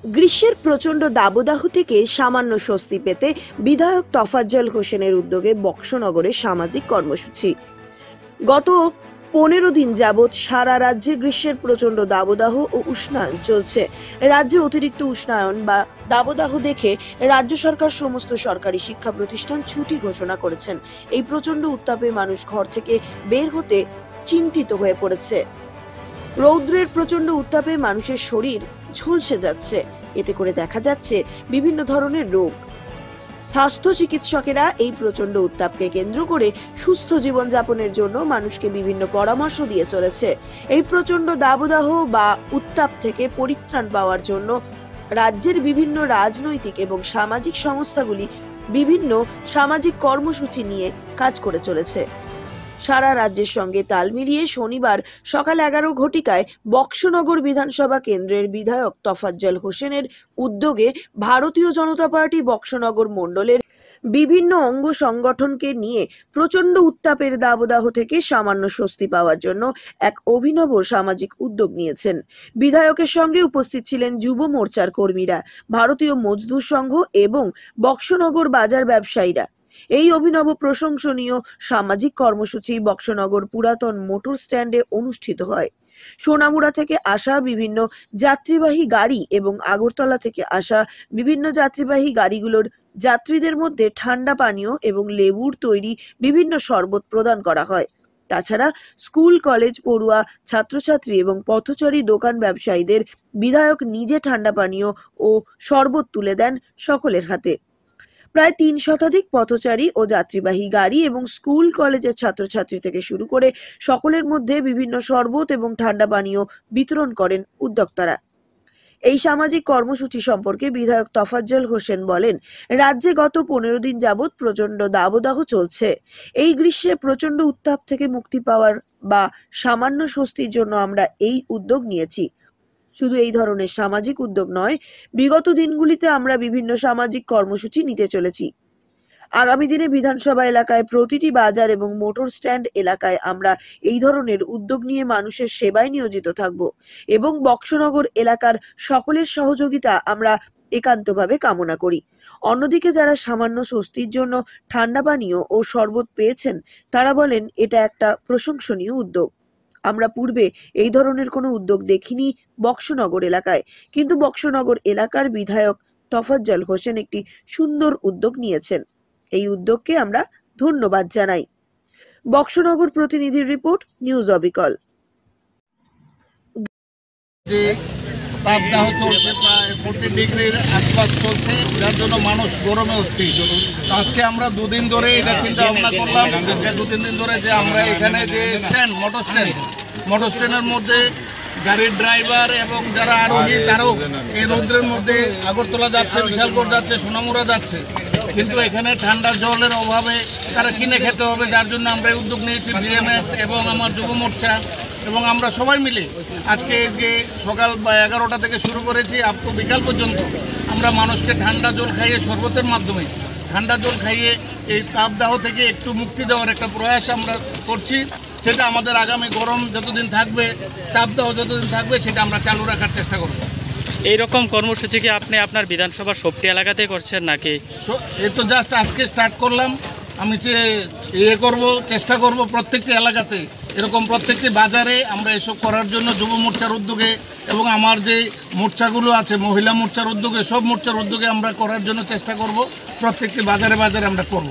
গ্রীষ্মের প্রচন্ড দাবদাহ থেকে সামান্য স্বস্তি পেতে বিধায়ক তোফাজ্জল হোসেনের উদ্যোগে বক্সনগরে সামাজিক কর্মসূচি। গত 15 দিন যাবৎ সারা রাজ্যে গ্রীষ্মের প্রচন্ড দাবদাহ ও উষ্ণায়ন চলছে। রাজ্যে অতিরিক্ত উষ্ণায়ন বা দাবদাহ দেখে রাজ্য সরকার সমস্ত সরকারি শিক্ষা প্রতিষ্ঠান ছুটি ঘোষণা করেছেন। এই প্রচন্ড উত্তাপে মানুষ ঘর থেকে বের হতে চিন্তিত হয়ে পড়েছে। রৌদ্রের প্রচন্ড উত্তাপে মানুষের শরীর ঝলসে যাচ্ছে, এতে করে দেখা যাচ্ছে বিভিন্ন ধরনের রোগ। স্বাস্থ্য চিকিৎসকেরা এই প্রচন্ড উত্তাপকে কেন্দ্র করে সুস্থ জীবনযাপনের জন্য মানুষকে বিভিন্ন পরামর্শ দিয়ে চলেছে। এই প্রচন্ড দাবদাহ বা উত্তাপ থেকে পরিত্রাণ পাওয়ার জন্য রাজ্যের বিভিন্ন রাজনৈতিক এবং সামাজিক সংস্থাগুলি বিভিন্ন সামাজিক কর্মসূচি নিয়ে কাজ করে চলেছে। সারা রাজ্যের সঙ্গে তাল মিলিয়ে শনিবার সকাল 11 ঘটিকায় বক্সনগর বিধানসভা কেন্দ্রের বিধায়ক তোফাজ্জল হোসেনের উদ্যোগে ভারতীয় জনতা পার্টি বক্সনগর মণ্ডলের বিভিন্ন অঙ্গ সংগঠনকে নিয়ে প্রচন্ড উত্তাপের দাবদাহ থেকে সামান্য স্বস্তি পাওয়ার জন্য এক অভিনব সামাজিক উদ্যোগ নিয়েছেন। বিধায়কের সঙ্গে উপস্থিত ছিলেন যুব মোর্চার কর্মীরা, ভারতীয় মজদুর সংঘ এবং বক্সনগর বাজার ব্যবসায়ীরা। এই অভিনব প্রশংসনীয় সামাজিক কর্মসূচি বক্সনগর পুরাতন মোটর স্ট্যান্ডে অনুষ্ঠিত হয়। সোনামুড়া থেকে আসা বিভিন্ন যাত্রীবাহী গাড়ি এবং আগরতলা থেকে আসা বিভিন্ন যাত্রীবাহী গাড়িগুলোর যাত্রীদের মধ্যে ঠান্ডা পানীয় এবং লেবুর তৈরি বিভিন্ন শরবত প্রদান করা হয়। তাছাড়া স্কুল কলেজ পড়ুয়া ছাত্রছাত্রী এবং পথচারী দোকান ব্যবসায়ীদের বিধায়ক নিজে ঠান্ডা পানীয় ও শরবত তুলে দেন সকলের হাতে। প্রায় 3 শতাধিক পথচারী ও যাত্রীবাহী গাড়ি এবং স্কুল কলেজের ছাত্রছাত্রী থেকে শুরু করে সকলের মধ্যে বিভিন্ন শরবত এবং ঠান্ডা পানীয় বিতরণ করেন উদ্যোক্তারা। এই সামাজিক কর্মসূচি সম্পর্কে বিধায়ক তোফাজ্জল হোসেন বলেন, রাজ্যে গত 15 দিন যাবৎ প্রচন্ড দাবদাহ চলছে। এই গ্রীষ্মে প্রচন্ড উত্তাপ থেকে মুক্তি পাওয়ার বা সামান্য স্বস্তির জন্য আমরা এই উদ্যোগ নিয়েছি। শুধু এই ধরনের সামাজিক উদ্যোগ নয়, বিগত দিনগুলিতে আমরা বিভিন্ন সামাজিক কর্মসূচি নিতে চলেছি। আগামী দিনে বিধানসভা এলাকায় প্রতিটি বাজার এবং মোটর স্ট্যান্ড এলাকায় আমরা এই ধরনের উদ্যোগ নিয়ে মানুষের সেবায় নিয়োজিত থাকব এবং বক্সনগর এলাকার সকলের সহযোগিতা আমরা একান্তভাবে কামনা করি। অন্যদিকে যারা সামান্য স্বস্তির জন্য ঠান্ডা পানীয় ও শরবত পেয়েছেন, তারা বলেন এটা একটা প্রশংসনীয় উদ্যোগ। আমরা পূর্বে এই ধরনের কোনো উদ্যোগ দেখিনি বক্সনগর এলাকায়, কিন্তু বক্সনগর এলাকার বিধায়ক তোফাজ্জল হোসেন একটি সুন্দর উদ্যোগ নিয়েছেন। এই উদ্যোগকে আমরা ধন্যবাদ জানাই। বক্সনগর প্রতিনিধির রিপোর্ট, নিউজ অবিকল। তাপদাহ চলছে, প্রায় 40 ডিগ্রির আশপাশ চলছে, যার জন্য মানুষ গরমে অস্থির। আজকে আমরা 2 দিন ধরে এটা চিন্তা ভাবনা করলাম, 2-3 দিন ধরে যে আমরা এখানে যে মোটর স্ট্যান্ডের মধ্যে গাড়ির ড্রাইভার এবং যারা আরোহী তারাও এই রৌদ্রের মধ্যে আগরতলা যাচ্ছে, বিশালগড় যাচ্ছে, সোনামুড়া যাচ্ছে, কিন্তু এখানে ঠান্ডা জলের অভাবে তারা কিনে খেতে হবে। যার জন্য আমরা এই উদ্যোগ নিয়েছি, বিএমএস এবং আমার যুব মোর্চা এবং আমরা সবাই মিলে আজকে যে সকাল 11টা থেকে শুরু করেছি আপ টু বিকাল পর্যন্ত আমরা মানুষকে ঠান্ডা জল খাইয়ে, শরবতের মাধ্যমে ঠান্ডা জল খাইয়ে এই তাপদাহ থেকে একটু মুক্তি দেওয়ার একটা প্রয়াস আমরা করছি। সেটা আমাদের আগামী গরম যতদিন থাকবে, তাপদাহ যতদিন থাকবে, সেটা আমরা চালু রাখার চেষ্টা করব। এইরকম কর্মসূচি কি আপনি আপনার বিধানসভার সবটি এলাকাতেই করছেন নাকি? এই তো জাস্ট আজকে স্টার্ট করলাম। আমি চেষ্টা করব প্রত্যেকটি এলাকাতে, এরকম প্রত্যেকটি বাজারে আমরা এসব করার জন্য যুব মোর্চার উদ্যোগে এবং আমার যে মোর্চাগুলো আছে মহিলা মোর্চার উদ্যোগে, সব মোর্চার উদ্যোগে আমরা করার জন্য চেষ্টা করব। প্রত্যেকটি বাজারে বাজারে আমরা করব।